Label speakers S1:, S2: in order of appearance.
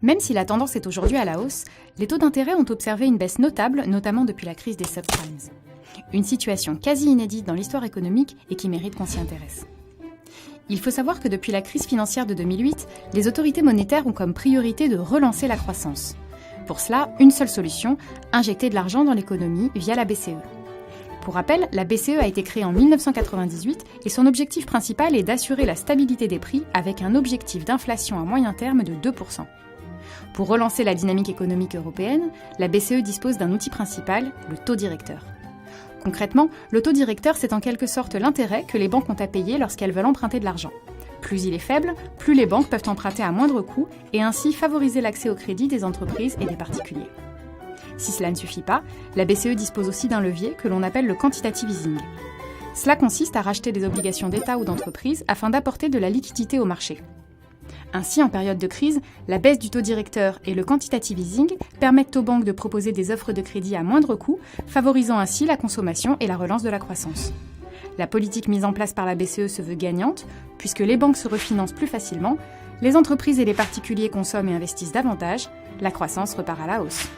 S1: Même si la tendance est aujourd'hui à la hausse, les taux d'intérêt ont observé une baisse notable, notamment depuis la crise des subprimes. Une situation quasi inédite dans l'histoire économique et qui mérite qu'on s'y intéresse. Il faut savoir que depuis la crise financière de 2008, les autorités monétaires ont comme priorité de relancer la croissance. Pour cela, une seule solution, injecter de l'argent dans l'économie via la BCE. Pour rappel, la BCE a été créée en 1998 et son objectif principal est d'assurer la stabilité des prix avec un objectif d'inflation à moyen terme de 2%. Pour relancer la dynamique économique européenne, la BCE dispose d'un outil principal, le taux directeur. Concrètement, le taux directeur, c'est en quelque sorte l'intérêt que les banques ont à payer lorsqu'elles veulent emprunter de l'argent. Plus il est faible, plus les banques peuvent emprunter à moindre coût et ainsi favoriser l'accès au crédit des entreprises et des particuliers. Si cela ne suffit pas, la BCE dispose aussi d'un levier que l'on appelle le quantitative easing. Cela consiste à racheter des obligations d'État ou d'entreprise afin d'apporter de la liquidité au marché. Ainsi, en période de crise, la baisse du taux directeur et le quantitative easing permettent aux banques de proposer des offres de crédit à moindre coût, favorisant ainsi la consommation et la relance de la croissance. La politique mise en place par la BCE se veut gagnante, puisque les banques se refinancent plus facilement, les entreprises et les particuliers consomment et investissent davantage, la croissance repart à la hausse.